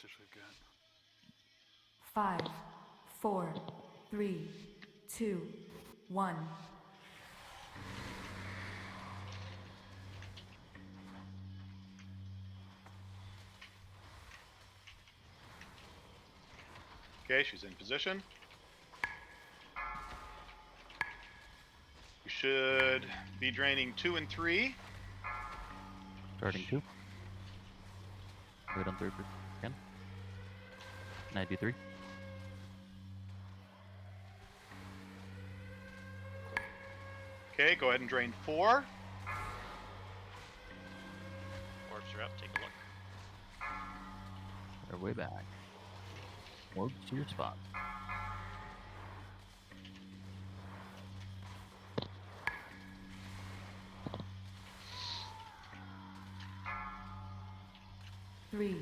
boosters we've got. 5, 4, 3, 2, 1. Okay, she's in position. We should be draining 2 and 3. Starting 2. Wait on 3 for again. 93. Okay, go ahead and drain 4. Orbs are up, take a look. They're way back. Orbs to your spot. Three,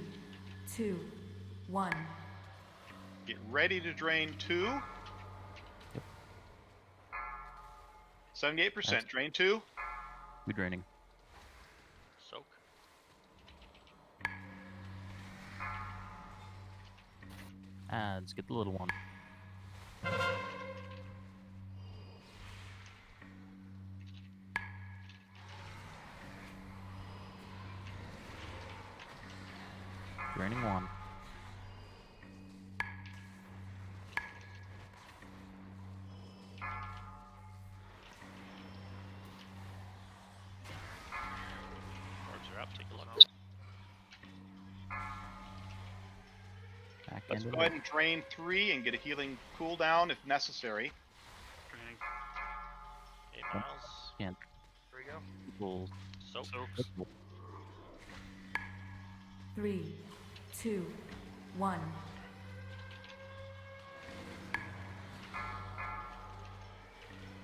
2, 1. Get ready to drain 2. Yep. 78%. Drain 2. We draining. Soak. Adds, get the little one. Draining 1. Orbs are up, take a look. Back Let's end go ahead and drain 3 and get a healing cooldown if necessary. Training. 8 miles. Can't. Here we go. People. Soak. Soaks. 3, 2, 1.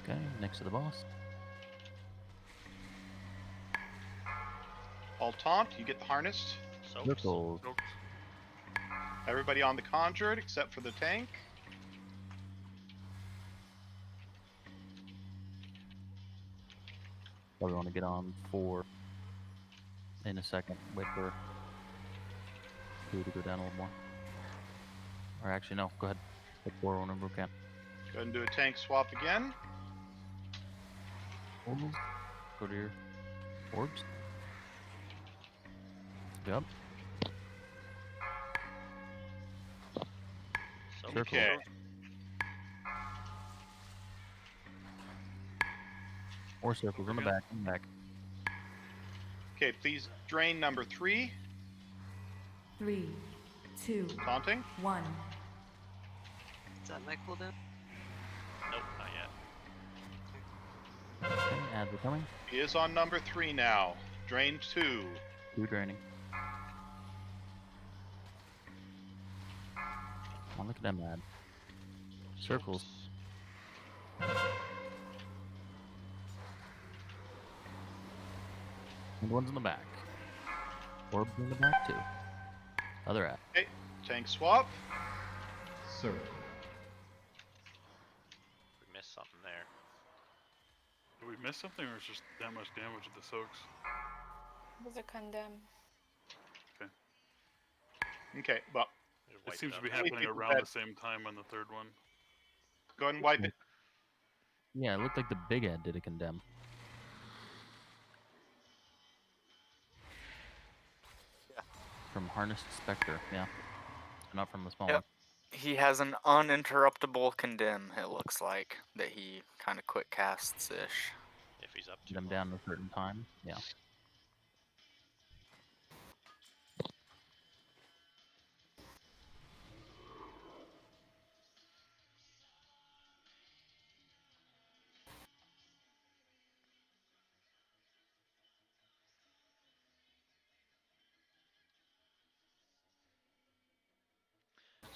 Okay, next to the boss. All taunt, you get the harnessed. Soak. Circles. Soaks. Everybody on the conjured except for the tank. Probably want to get on 4 in a second. Wait for 2 to go down a little more. Or actually, no. Go ahead. Hit 4 whenever we can. Go ahead and do a tank swap again. Go to your orbs. Yep. Soak. Circle. Okay. Or circles on the back. On the back. Okay, please drain number 3. 3, 2, Taunting. 1. Is that my cooldown? Nope, not yet. Okay, ads are coming. He is on number 3 now. Drain 2. 2 draining. Oh, look at them ad. Circles. And one's in the back. Orbs in the back too. Other ad. Okay, tank swap. Circle. We missed something there. Did we miss something, or is just that much damage with the soaks? Was a condemn. Okay, well, Just It wiped seems out to be there. happening people around that- the same time on the third one. go ahead and wipe it. Yeah, it looked like the big ad did a condemn. Yeah. From Harnessed Spectre, yeah. Not from the small Yep. one. He has an uninterruptible condemn, it looks like, that he kind of quick casts ish. If he's up to Them down at a certain time, yeah.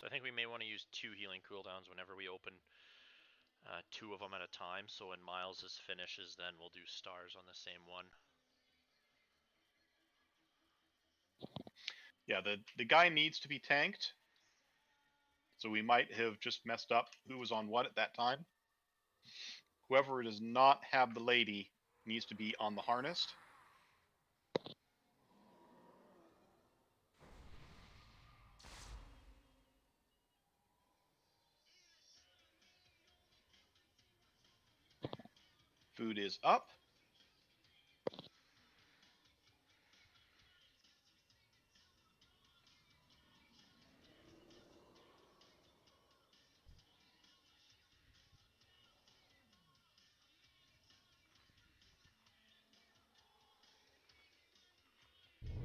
So I think we may want to use 2 healing cooldowns whenever we open 2 of them at a time. So when Miles's finishes, then we'll do stars on the same one. Yeah, the guy needs to be tanked. So we might have just messed up who was on what at that time. Whoever does not have the lady needs to be on the harnessed. Food is up.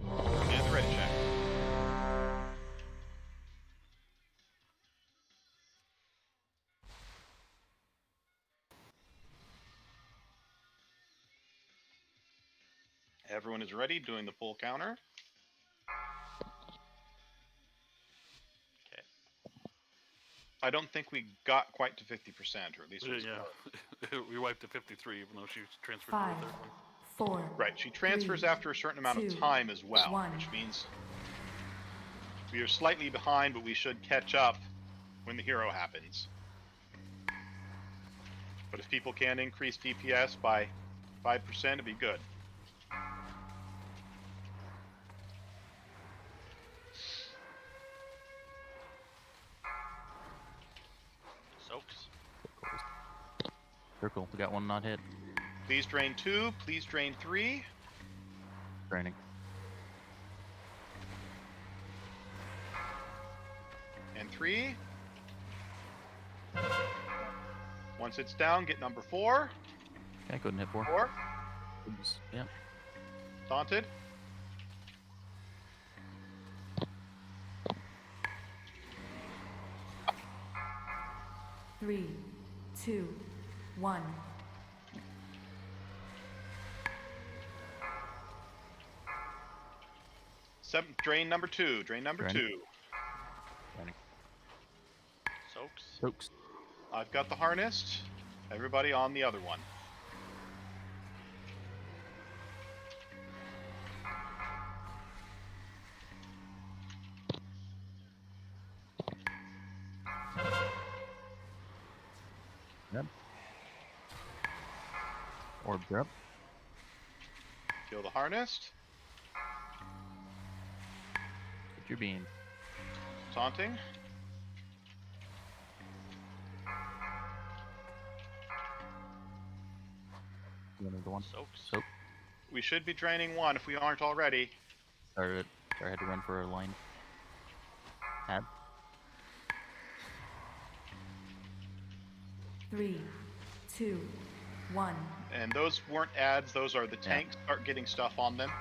And the ready check. Everyone is ready, doing the full counter. Okay. I don't think we got quite to 50%, or at least it was Yeah. We wiped to 53, even though she transferred Five, to the third one. 4, right. She transfers 3, after a certain amount of 2, time as well, 1. which means we are slightly behind, but we should catch up when the hero happens. But if people can increase DPS by 5%, it'd be good. Soaks. Circle. We got one not hit. Please drain 2. Please drain 3. Draining. And 3. Once it's down, get number 4. Okay, couldn't hit 4. 4. Oops, yeah. Taunted. Three, two, one. Drain number 2. Drain number Drain. 2. Draining. Soaks. Soaks. I've got the harnessed. Everybody on the other one. Yep. Orbs are up. Kill the harnessed. Get your beam. Taunting. You want the one? Soaks. Soak. We should be draining 1 if we aren't already. Sorry, I had to run for a line. Add. 3, 2, 1. And those weren't ads, those are the tanks start getting stuff on them.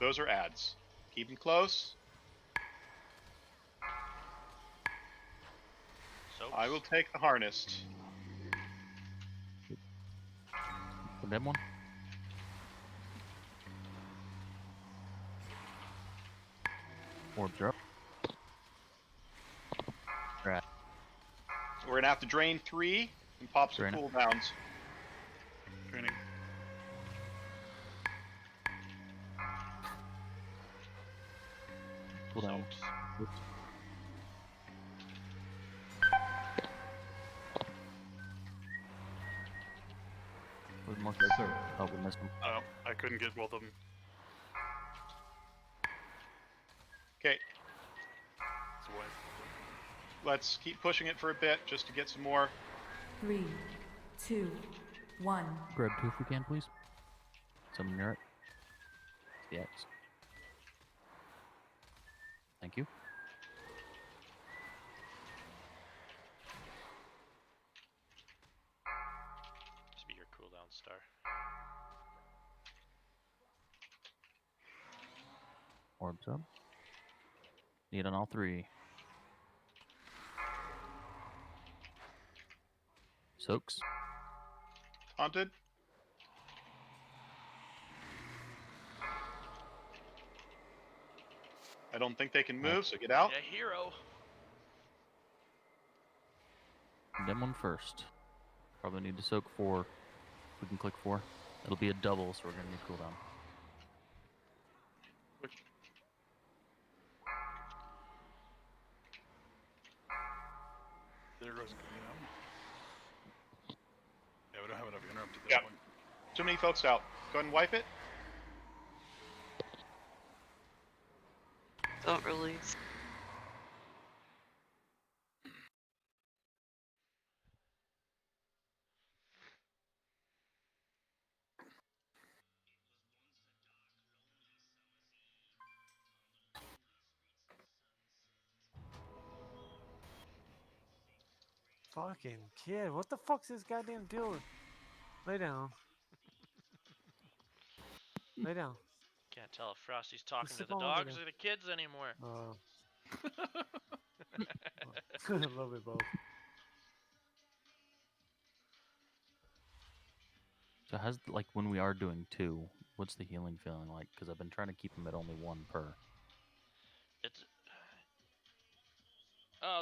Those are ads. Keep them close. Soaks. I will take the harnessed. Condemn one. Orbs are up. Right. We're gonna have to drain 3 and pop some Drain it. cooldowns. Training. Cool down. Soaks. Was more Sir. Oh, we missed him. I couldn't get both of them. Okay, It's a wipe. let's keep pushing it for a bit just to get some more. 3, 2, 1. Grab 2 if we can, please. Summon merit. Yes. Thank you. Just be your cooldown star. Orbs up. Need on all 3. Soaks. Haunted. I don't think they can move, so get out. Yeah, hero. Condemn one first. Probably need to soak 4. We can click 4. It'll be a double, so we're gonna need cooldown. Which... There goes Guillaume. Yeah, we don't have enough interrupt at this Yeah. point. Too many folks out. Go ahead and wipe it. Don't release. Fucking kid, what the fuck's this goddamn doing? Lay down. Lay down. Can't tell if Frosty's talking to sit the on over dogs there. or the kids anymore. A little bit both. So how's like when we are doing 2? What's the healing feeling like? Because I've been trying to keep them at only 1 per. It's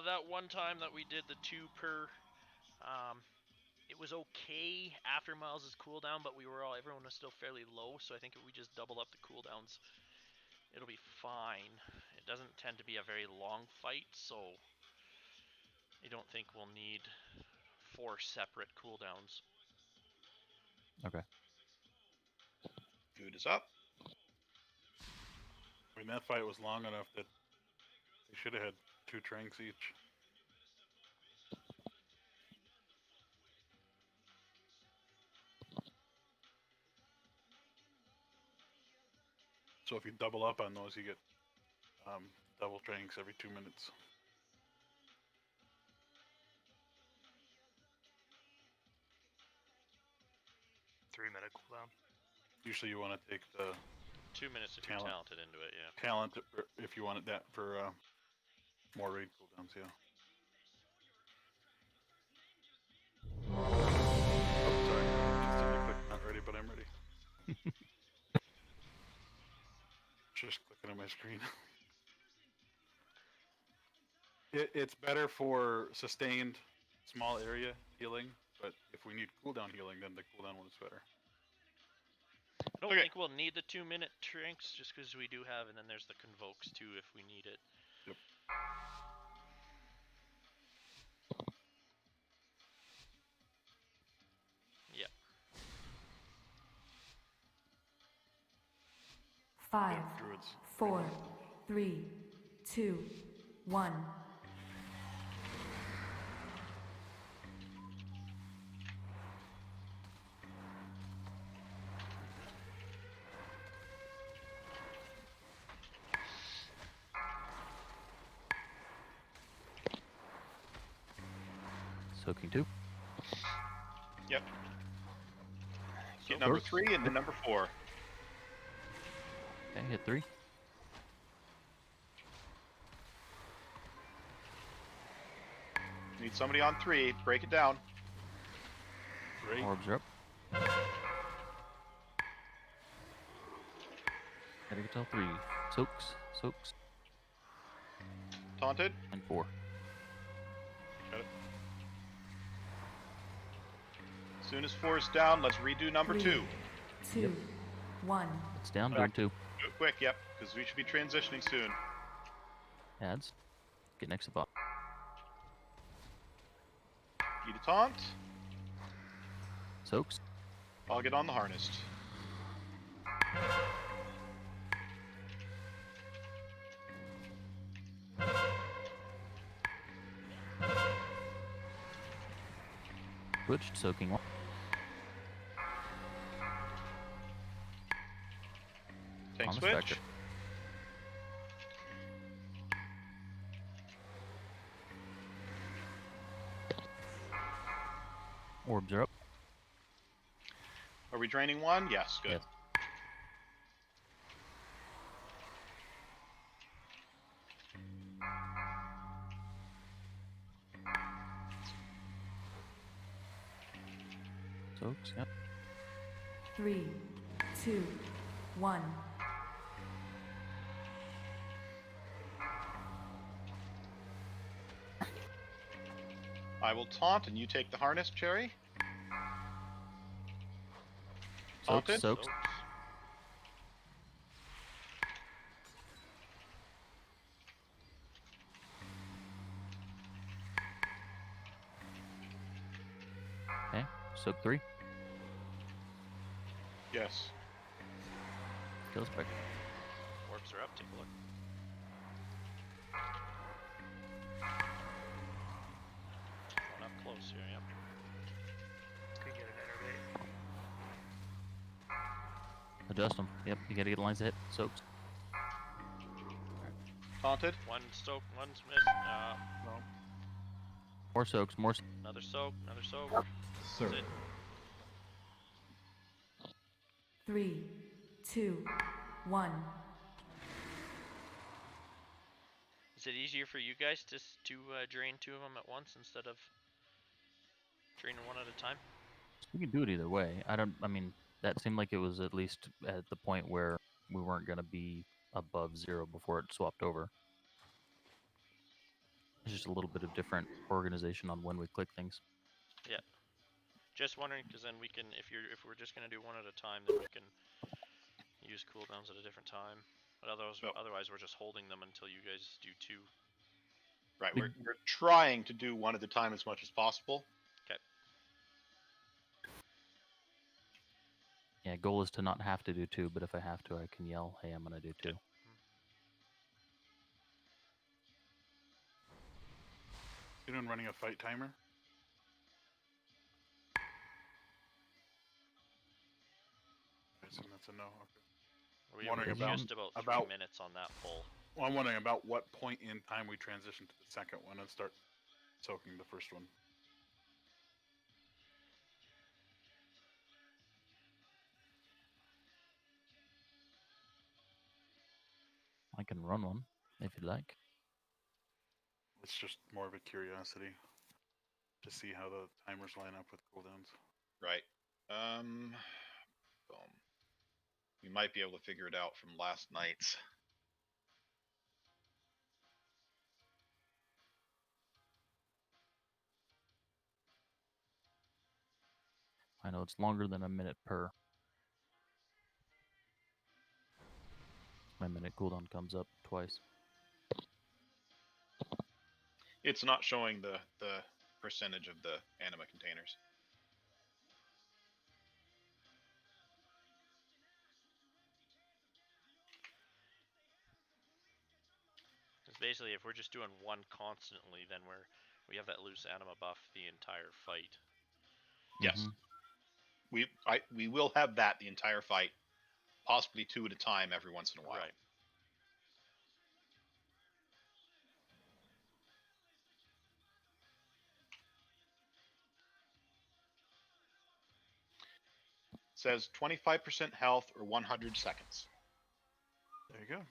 that one time that we did the 2 per. It was okay after Miles's cooldown, but everyone was still fairly low. So I think if we just double up the cooldowns, it'll be fine. It doesn't tend to be a very long fight, so I don't think we'll need 4 separate cooldowns. Okay. Food is up. I mean, that fight was long enough that they should have had 2 tranks each. So if you double up on those, you get double tranks every 2 minutes. Three-minute cooldown. Usually you want to take the 2 minutes if Talent. you're talented into it, yeah. talent if you wanted that for more raid cooldowns, yeah. Oh, sorry. Instantly clicked not ready, but I'm ready. Just clicking on my screen. It's better for sustained small area healing, but if we need cooldown healing, then the cooldown one is better. I don't Okay. think we'll need the 2-minute tranks just because we do have, and then there's the convokes too if we need it. Yep. Yep. 5, Druids. 4, 3, 2, 1. Soaking 2. Yep. So Get number 3 and then number 4. Okay, hit 3. Need somebody on 3. Break it down. Great. Orbs are up. Gotta get till 3. Soaks. Taunted. And 4. Got it. As soon as 4 is down, let's redo number 2. 3, 2, 1. It's down, doing 2. Do it quick, yep, because we should be transitioning soon. Adds. Get next to bot. You to taunt. Soaks. I'll get on the harnessed. Switched, soaking 1. Tank On the switch. Spectre. Orbs are up. Are we draining 1? Yes, good. Yes. Soaks, yep. 3, 2, 1. I will taunt and you take the harness, Cherry. Soaks, Taunted. soaks. Okay, soak 3. Yes. Kill Spectre. Orbs are up, take a look. Going up close here, yep. Could get an innervate. Adjust them. Yep, you gotta get lines of hit. Soaks. Taunted. One soak, one's missed. No. More soaks, more. Another soak, another soak. Sir. That's it. 3, 2, 1. Is it easier for you guys to drain 2 of them at once instead of draining 1 at a time? We can do it either way. I mean, that seemed like it was at least at the point where we weren't gonna be above 0 before it swapped over. It's just a little bit of different organization on when we click things. Yeah. Just wondering, because then we can, if we're just gonna do 1 at a time, then we can use cooldowns at a different time. But otherwise, we're just holding them until you guys do 2. Right. We're trying to do 1 at a time as much as possible. Okay. Yeah, goal is to not have to do 2, but if I have to, I can yell, "Hey, I'm gonna do 2." Anyone running a fight timer? I assume that's a no. Okay. We Wondering were about- just about 3 about- minutes on that pull. Well, I'm wondering about what point in time we transition to the second one and start soaking the first one. I can run one if you'd like. It's just more of a curiosity to see how the timers line up with cooldowns. Right. We might be able to figure it out from last night's. I know it's longer than a minute per. My minute cooldown comes up twice. It's not showing the percentage of the anima containers. Because basically, if we're just doing 1 constantly, then we have that loose anima buff the entire fight. Yes. Mhm. We will have that the entire fight, possibly 2 at a time every once in a while. Right. It says 25% health or 100 seconds. There you go.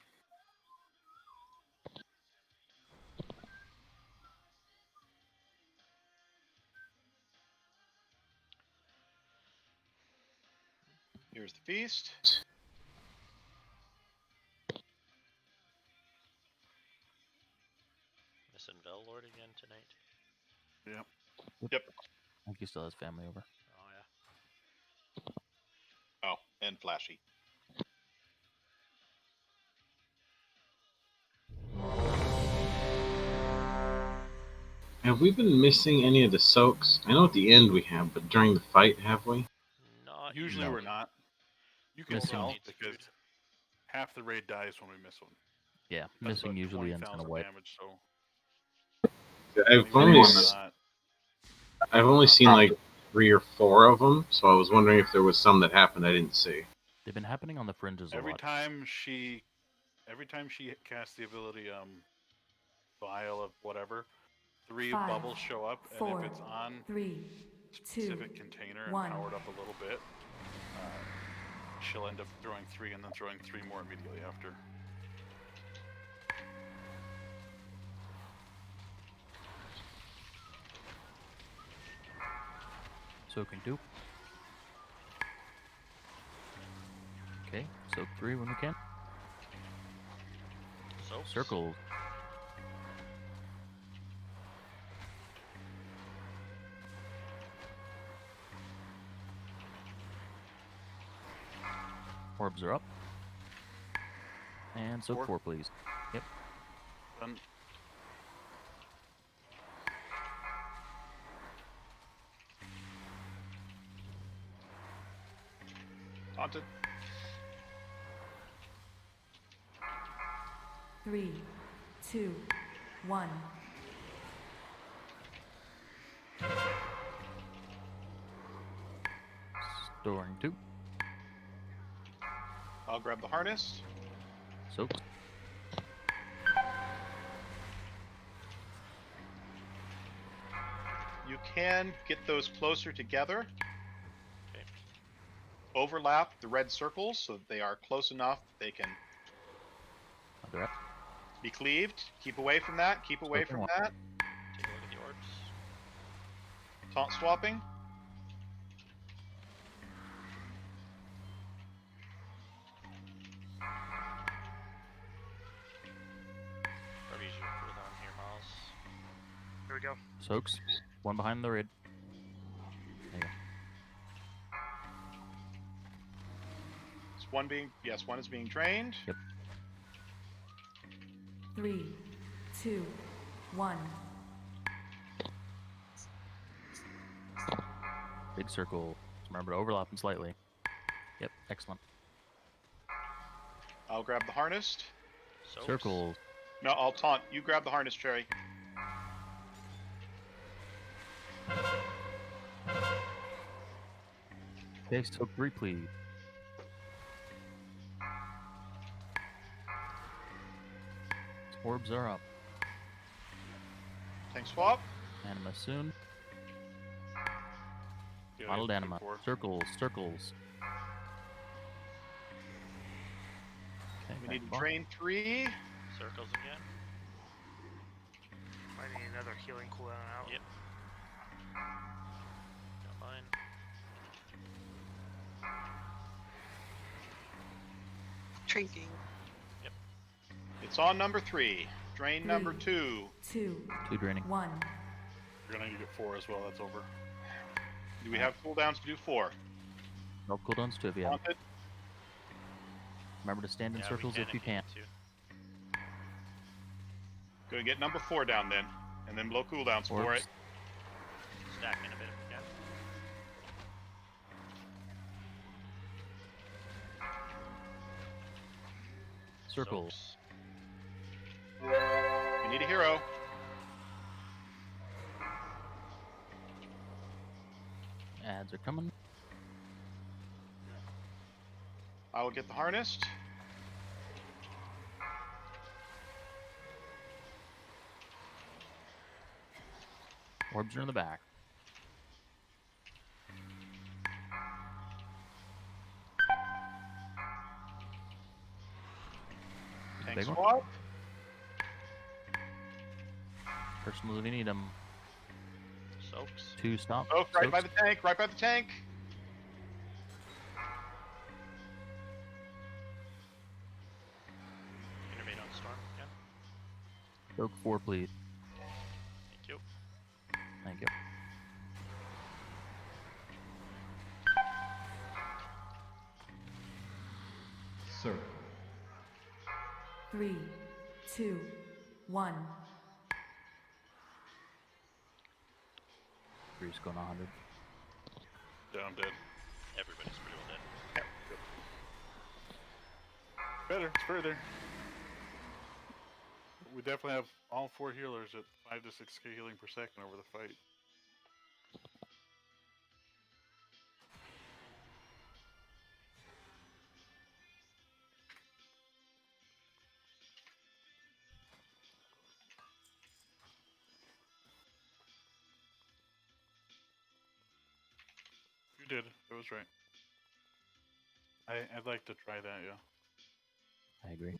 Here's the feast. Missing Lord again tonight. Yep. Yep. I think he still has family over. Oh yeah. Oh, and Flashy. Have we been missing any of the soaks? I know at the end we have, but during the fight, have we? Not Usually No. we're not. You can Missing. tell Needs because food. half the raid dies when we miss one. Yeah, That's missing about usually ends in a 20,000 wipe. damage. So I've anyone only, who's not- I've only seen like 3 or 4 of them, so I was wondering if there was some that happened I didn't see. They've been happening on the fringes a every lot. time she casts the ability vial of whatever, 3 5, bubbles show up, and 4, if it's on 3, a specific container and 1. powered up a little bit, she'll end up throwing 3 and then throwing 3 more immediately after. Soaking 2. Okay, soak 3 when we can. So Circles. Orbs are up. And soak 4, please. Yep. Done. Taunted. 3, 2, 1. Storing 2. I'll grab the harness. Soak. You can get those closer together. Okay. Overlap the red circles so that they are close enough that they can I'll do it. be cleaved. Keep away from that. Keep away Smoking from one. that. Take a look at the orbs. Taunt swapping. Probably use your cooldown here, Miles. Here we go. Soaks. One behind the raid. There you go. It's one being one is being drained. Yep. 3, 2, 1. Big circle. Just remember to overlap them slightly. Yep, excellent. I'll grab the harnessed. Soaks. Circles. No, I'll taunt. You grab the harness, Cherry. Okay, soak 3, please. Orbs are up. Tank swap. Anima soon. Yeah, Modeled it's anima. 4. Circles, circles. Okay, We back need to to bar. drain 3. Circles again. Might need another healing cooldown out. Yep. Got mine. Drinking. It's on number 3. Drain number 3, 2. 2, 2 draining. 1. You're gonna need to get 4 as well. That's over. Do we have cooldowns to do 4? No cooldowns to it, yeah. Taunted. Remember to stand in Yeah, we circles if you can. need to. Go get number 4 down then. And then blow cooldowns for Orbs. it. Stack in a bit if we can. Circles. Soaks. We need a hero. Ads are coming. I will get the harnessed. Orbs are in the back. Tank Big one. swap. Personally, we need them. Soaks. 2 stop. Oh, right by Soaks. the tank. Right by the tank. Innervate on storm again. Soak 4, please. Thank you. Thank you. Circle. 3, 2, 1. Breeze going 100. Down dead. Everybody's pretty well dead. Better. It's further. We definitely have all 4 healers at 5 to 6k healing per second over the fight. You did. That was right. I'd like to try that, yeah. I agree.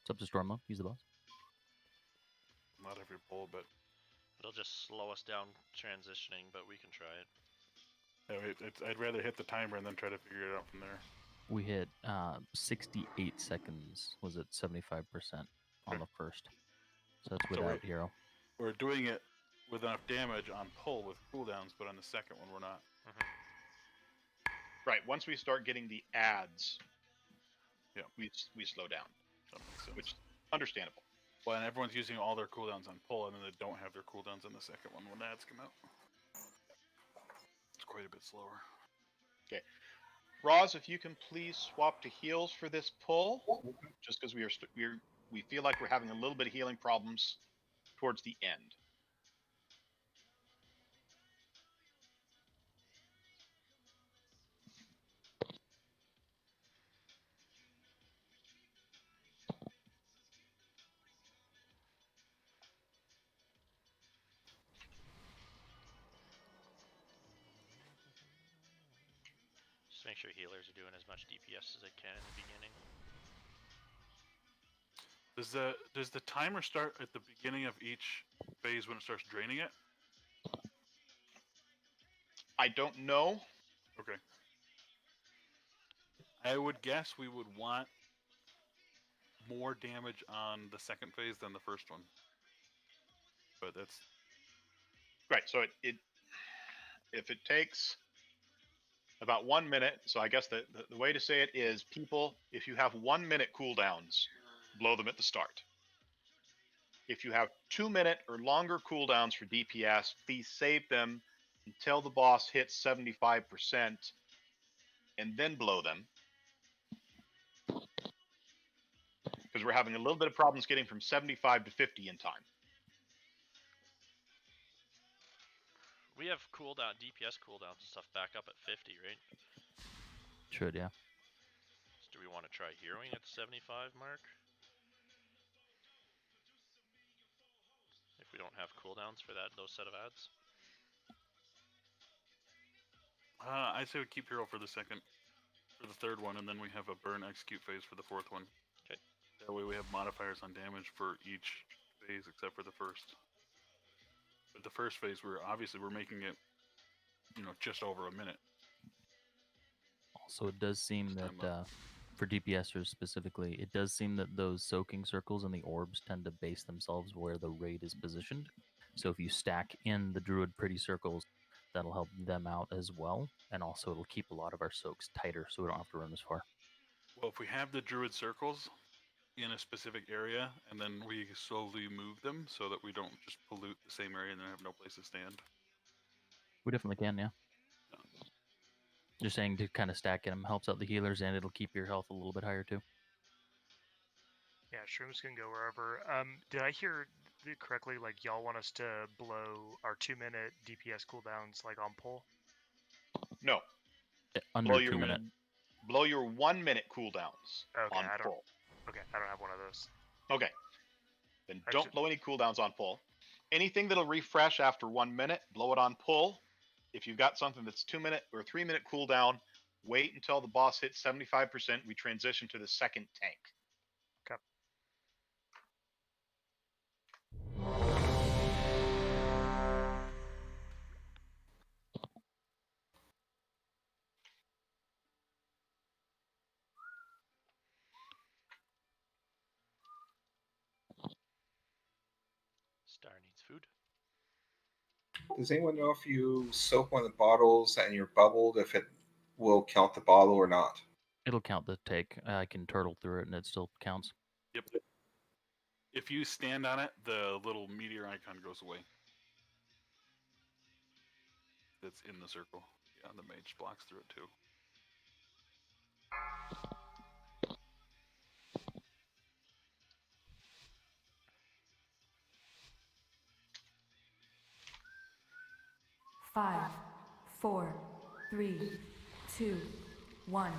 It's up to Storm though. He's the boss. Not every pull, but It'll just slow us down transitioning, but we can try it. yeah, I'd rather hit the timer and then try to figure it out from there. We hit 68 seconds. Was it 75% on the first? So that's So without wait. hero. We're doing it with enough damage on pull with cooldowns, but on the second one we're not. Right. Once we start getting the ads, Yeah. we slow down, That makes sense. which understandable. Well, and everyone's using all their cooldowns on pull, and then they don't have their cooldowns on the second one when the ads come out. It's quite a bit slower. Okay. Roz, if you can please swap to heals for this pull, just because we feel like we're having a little bit of healing problems towards the end. Just make sure healers are doing as much DPS as they can in the beginning. Does the timer start at the beginning of each phase when it starts draining it? I don't know. Okay. I would guess we would want more damage on the second phase than the first one. But that's Right. So if it takes about 1 minute, so I guess the way to say it is, people, if you have 1 minute cooldowns, blow them at the start. If you have 2 minute or longer cooldowns for DPS, please save them until the boss hits 75% and then blow them. Because we're having a little bit of problems getting from 75 to 50 in time. We have cooldown, DPS cooldowns and stuff back up at 50, right? Should, yeah. So do we want to try heroing at the 75 mark? If we don't have cooldowns for those set of ads? I'd say we keep hero for the third one, and then we have a burn execute phase for the fourth one. Okay. That way we have modifiers on damage for each phase except for the first. But the first phase, we're making it, just over a minute. Also, it does seem that for DPSers specifically, it does seem that those soaking circles and the orbs tend to base themselves where the raid is positioned. So if you stack in the druid pretty circles, that'll help them out as well. And also it'll keep a lot of our soaks tighter so we don't have to run as far. Well, if we have the druid circles in a specific area, and then we slowly move them so that we don't just pollute the same area and then have no place to stand. We definitely can, yeah. Just saying to kind of stack them helps out the healers, and it'll keep your health a little bit higher too. Yeah, shrooms can go wherever. Did I hear correctly? Like, y'all want us to blow our 2 minute DPS cooldowns like on pull? No. Under 2 minutes. Blow your 1 minute cooldowns on pull. Okay, I don't have one of those. Okay. Then don't blow any cooldowns on pull. Anything that'll refresh after 1 minute, blow it on pull. If you've got something that's 2 minute or 3 minute cooldown, wait until the boss hits 75%. We transition to the second tank. Okay. Star needs food. Does anyone know if you soak one of the bottles and you're bubbled, if it will count the bottle or not? It'll count the take. I can turtle through it and it still counts. Yep. If you stand on it, the little meteor icon goes away. That's in the circle. Yeah, the mage blocks through it too. Five, 4, 3, 2, 1.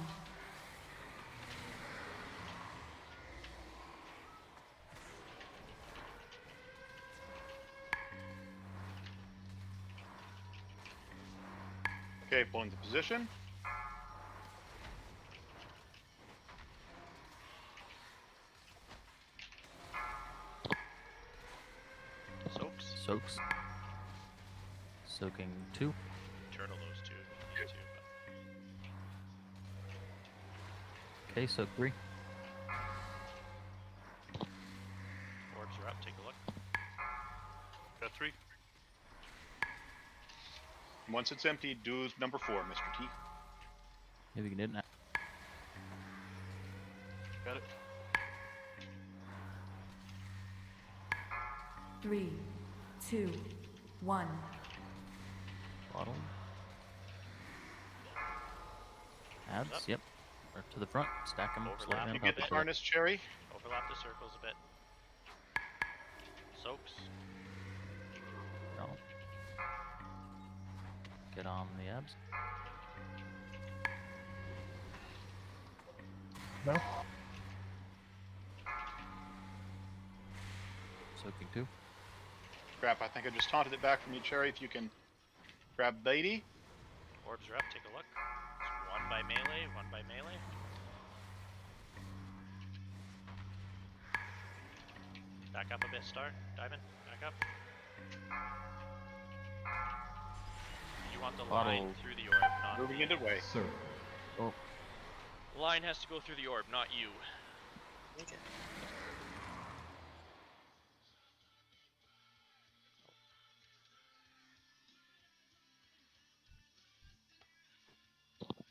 Okay, pulling to position. Soaks. Soaking 2. Turtle those two. If you need to, Okay, soak 3. Orbs are up. Take a look. Got 3. Once it's empty, do number 4, Mr. T. Maybe we can do it now. Got it. 3, 2, 1. Bottle. Abs, yep. Or to the front. Stack them. Overlap. You get the harness, Cherry? Overlap the circles a bit. Soaks. No. Get on the abs. No. Soaking 2. Crap, I think I just taunted it back from you, Cherry. If you can grab Lady. Orbs are up. Take a look. It's 1 by melee, one by melee. Back up a bit, Star. Diamond, back up. You want the line Bottle. through the orb, not Moving the... into way. Sir. Oh, The line has to go through the orb, not you. Okay.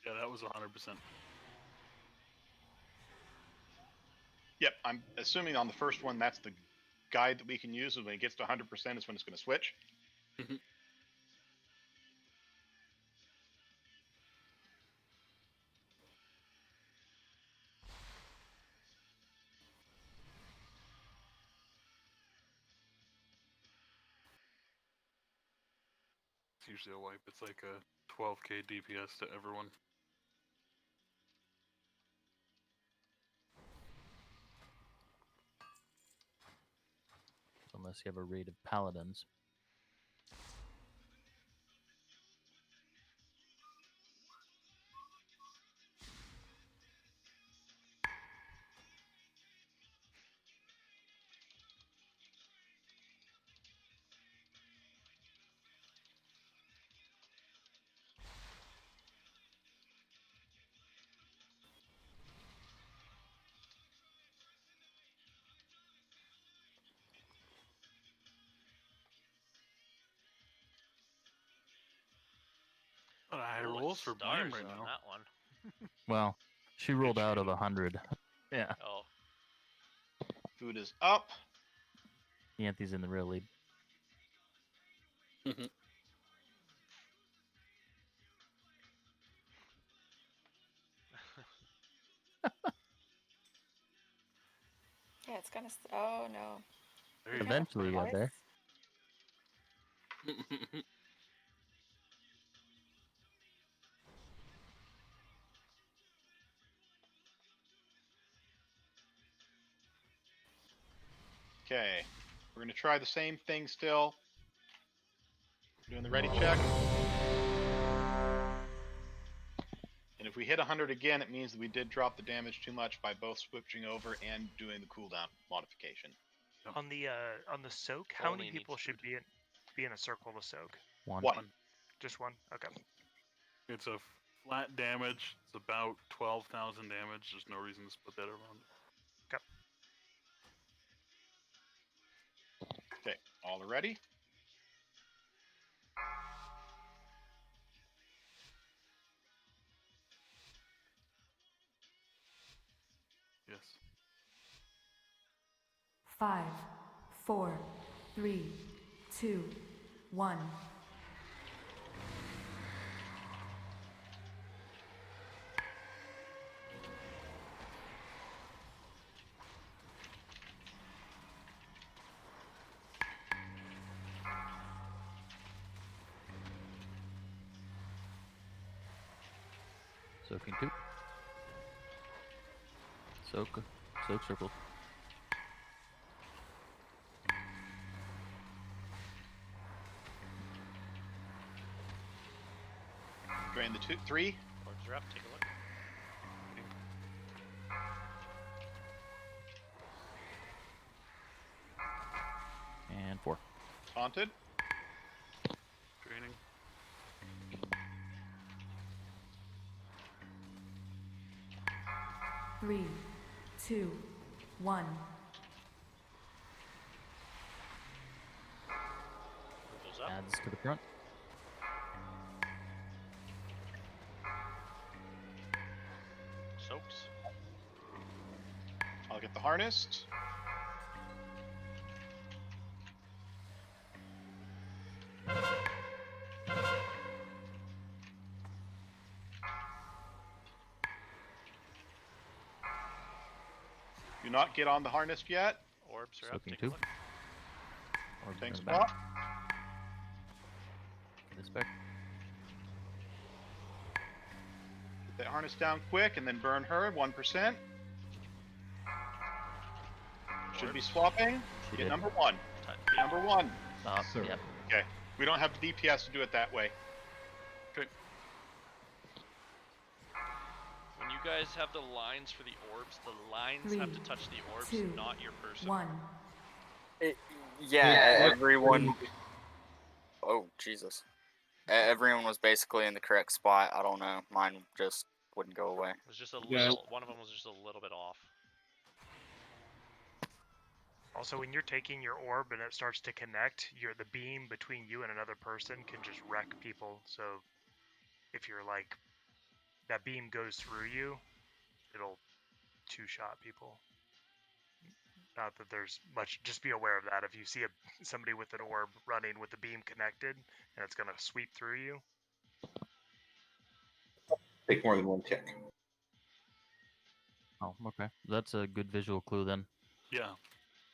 Yeah, that was 100%. Yep, I'm assuming on the first one that's the guide that we can use, and when it gets to 100% is when it's going to switch. It's usually a wipe. It's like a 12k DPS to everyone. unless you have a raid of paladins. High Full of rolls for blame stars right on now. that one. Well, she rolled out of shooting. 100. Yeah. Oh. Food is up. Yanthe's in the real lead. Yeah, it's gonna. Oh no. There you Eventually you go. got there. Okay, we're going to try the same thing still. Doing the ready check. And if we hit 100 again, it means that we did drop the damage too much by both switching over and doing the cooldown modification. On the soak, how Only many people needs should be in a circle to soak? One. Just one? Okay. It's a flat damage. It's about 12,000 damage. There's no reason to split that around. Okay, all are ready? Yes. 5, 4, 3, 2, 1. Soaking 2. Soak circle. Drain the 3. Orbs are up, take a look. And 4. Taunted. Draining. Three, 2, 1. Goes up. Adds to the front. Soaks. I'll get the harnessed. Do not get on the harnessed yet. Orbs are Soaking up, take a 2. look. Orbs Tank in the back. spot. Get this back. Get that harness down quick and then burn her 1%. Should be swapping. She Get did. number 1. Get number 1. Sir. Yep. Okay. We don't have the DPS to do it that way. Okay. guys have the lines for the orbs, the lines have to touch the orbs, 2, not your person. 1. Yeah, everyone. Oh, Jesus. Everyone was basically in the correct spot. I don't know. Mine just wouldn't go away. It was just a little. One of them was just a little bit off. Also, when you're taking your orb and it starts to connect, the beam between you and another person can just wreck people. So, if you're like that beam goes through you, it'll two-shot people. Not that there's much. Just be aware of that. If you see somebody with an orb running with the beam connected, and it's gonna sweep through you. Take more than one tick. Oh, okay. That's a good visual clue then. Yeah.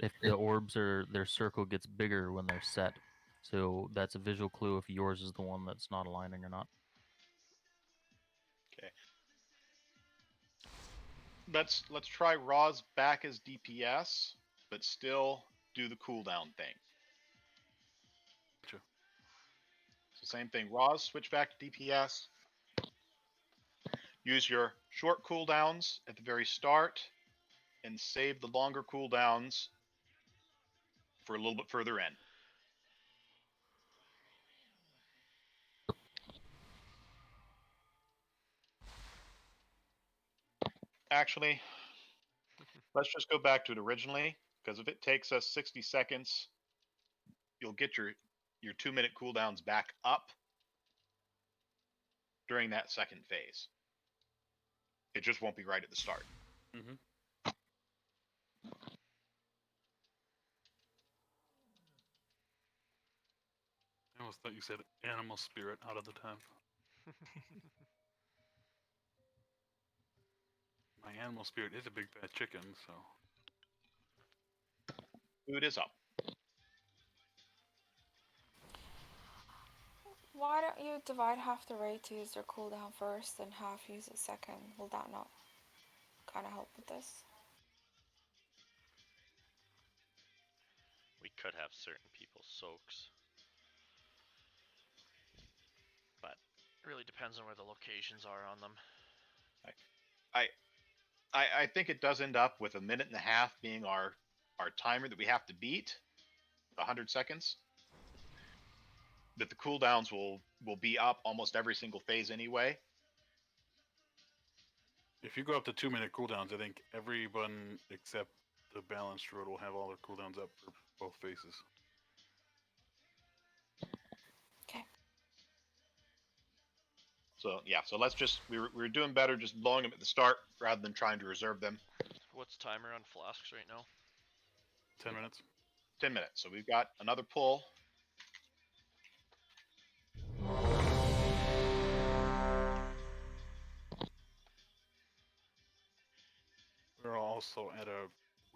If the orbs their circle gets bigger when they're set, so that's a visual clue if yours is the one that's not aligning or not. Okay. Let's try Roz back as DPS, but still do the cooldown thing. Sure. So same thing. Roz, switch back to DPS. Use your short cooldowns at the very start, and save the longer cooldowns for a little bit further in. Actually, let's just go back to it originally, because if it takes us 60 seconds, you'll get your 2-minute cooldowns back up during that second phase. It just won't be right at the start. Mm-hmm. I almost thought you said animal spirit out of the time. My animal spirit is a big fat chicken, so. Food is up. Why don't you divide half the raid to use their cooldown first and half use it second? Will that not kind of help with this? We could have certain people soaks, but it really depends on where the locations are on them. I think it does end up with 1.5 minutes being our timer that we have to beat, 100 seconds. But the cooldowns will be up almost every single phase anyway. If you go up to 2-minute cooldowns, I think everyone except the balanced road will have all their cooldowns up for both phases. Okay. So yeah, so let's just we were doing better just blowing them at the start rather than trying to reserve them. What's timer on flasks right now? 10 minutes. 10 minutes. So we've got another pull. We're also at a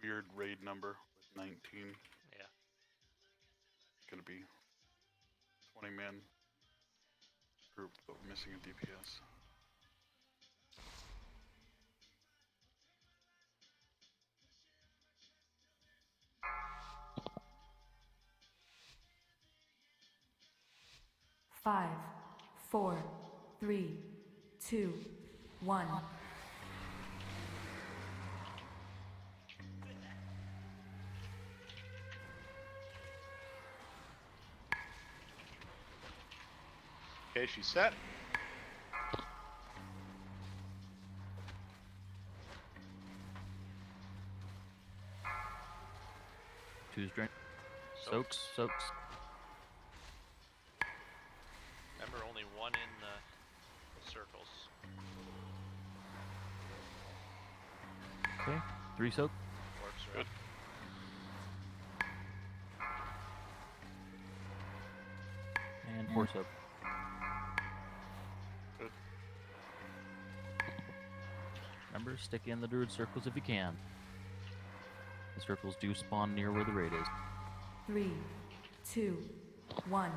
weird raid number with 19. Yeah. Gonna be 20-man group, but we're missing a DPS. Five, 4, 3, 2, 1. Okay, she's set. Choose drink. Soaks. Remember, only one in the circles. Okay. 3 soak. Orbs are Good. up. And 4 soak. Good. Remember, stick in the druid circles if you can. The circles do spawn near where the raid is. 3, 2, 1.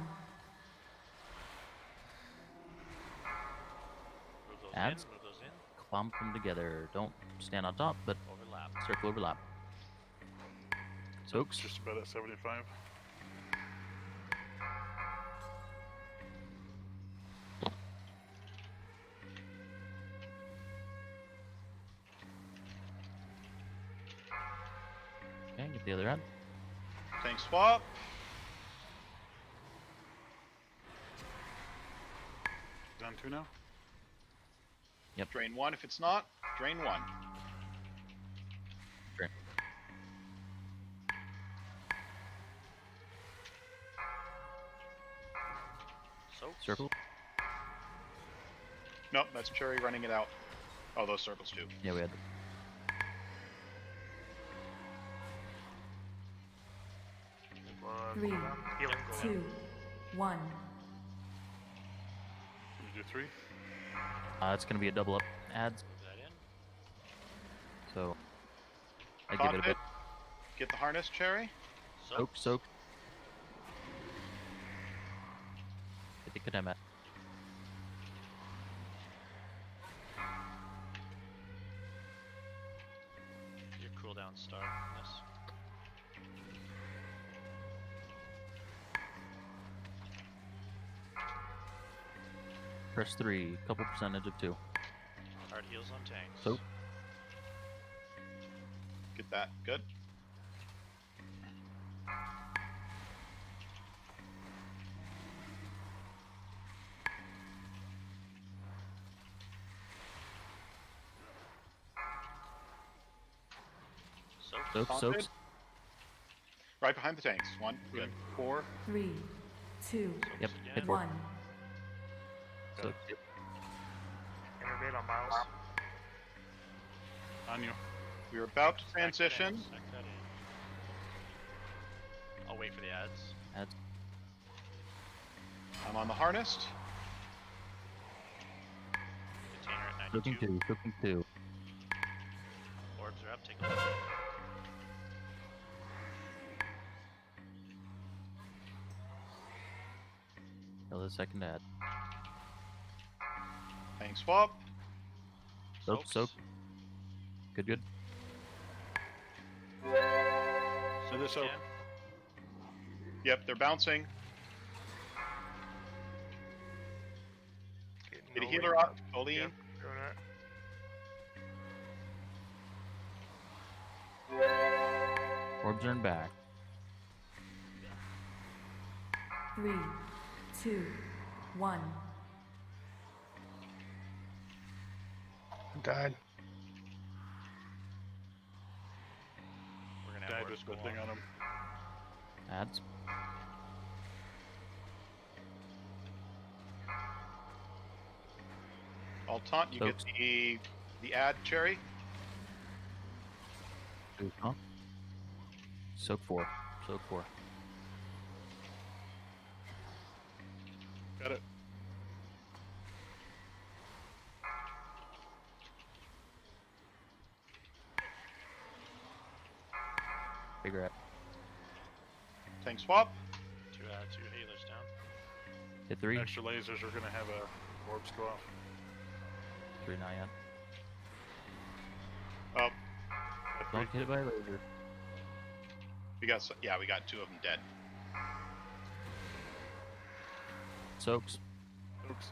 Move those Adds. in, move those in. Clump them together. Don't stand on top, but Overlap. circle overlap. Soaks. Just about at 75. the other end. Tank swap. Down 2 now? Yep. Drain 1 if it's not. Drain 1. Drain. Soaks. Circle. Nope, that's Cherry running it out. Oh, those circles too. Yeah, we had. 3, Healing. 2, 1. Can you do 3? It's gonna be a double up ads. Move that in. So I give it a bit. Get the harness, Cherry. Soak. I think I'm at. Your cooldown star on this. Press 3, couple percentage of 2. Hard heals on tanks. Soak. Get that. Good. Soaks. Soaks. Right behind the tanks. 1. Good. 4. 3, 2, Yep. again. Hit 4. 1. So Innervate on Miles. On you. We're about to Stack that in, transition. stack that in. I'll wait for the ads. ads. I'm on the harnessed. Container at Soaking 92. 2. Soaking 2. Orbs are up. Take a look. Kill the second ad. Tank swap. Soak. Good. So this soak. Again. Yep, they're bouncing. Get a healer up. Colleen. Yep, doing it. Orbs are back. 3, 2, 1. Died. We're gonna have Died orbs with good go thing on. on him. Ads. I'll taunt. You Soaks. get the ad, Cherry. Huh? Soak 4. Soak 4. Got it. Figure out. Tank swap. 2 healers down. Hit 3. Extra lasers are gonna have orbs go off. 3 not yet. Oh, Don't get it by a laser. we got 2 of them dead. Soaks. Oops.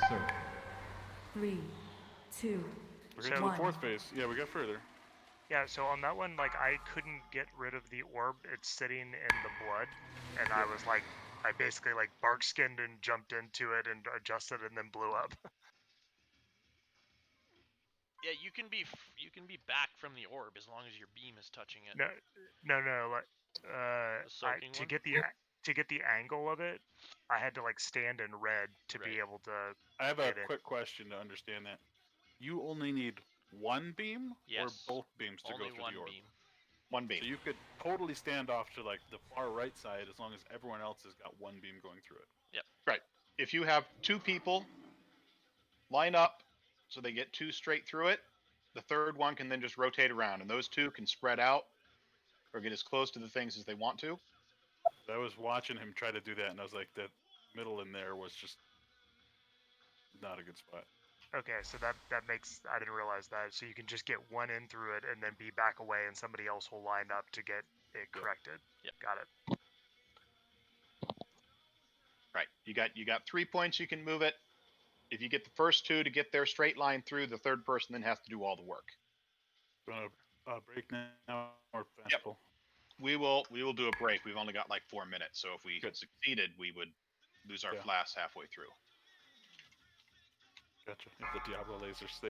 Circle. 3, 2, We're getting to the 1. 4th phase. Yeah, we got further. Yeah, so on that one, like, I couldn't get rid of the orb. It's sitting in the blood. And I was like, I basically, like, bark skinned and jumped into it and adjusted and then blew up. Yeah, you can be back from the orb as long as your beam is touching it. No, like, soaking to one? get the angle of it, I had to, like, stand in red to be able to. I have a hit it. quick question to understand that. You only need one beam Yes. or both beams to Only go through one the orb? beam. 1 beam. So you could totally stand off to like the far right side as long as everyone else has got one beam going through it. Yep. Right. If you have 2 people line up so they get 2 straight through it, the third one can then just rotate around, and those 2 can spread out or get as close to the things as they want to. I was watching him try to do that, and I was like, that middle in there was just not a good spot. Okay, so that makes, I didn't realize that. So you can just get one in through it and then be back away, and somebody else will line up to get it corrected. Yep. Got it. Right. You got 3 points you can move it. If you get the first 2 to get their straight line through, the third person then has to do all the work. You want to Break now or fast Yep. pull? We will do a break. We've only got like 4 minutes, so if we Good. succeeded, we would lose our Yeah. flasks halfway through. Gotcha. If the Diablo lasers stay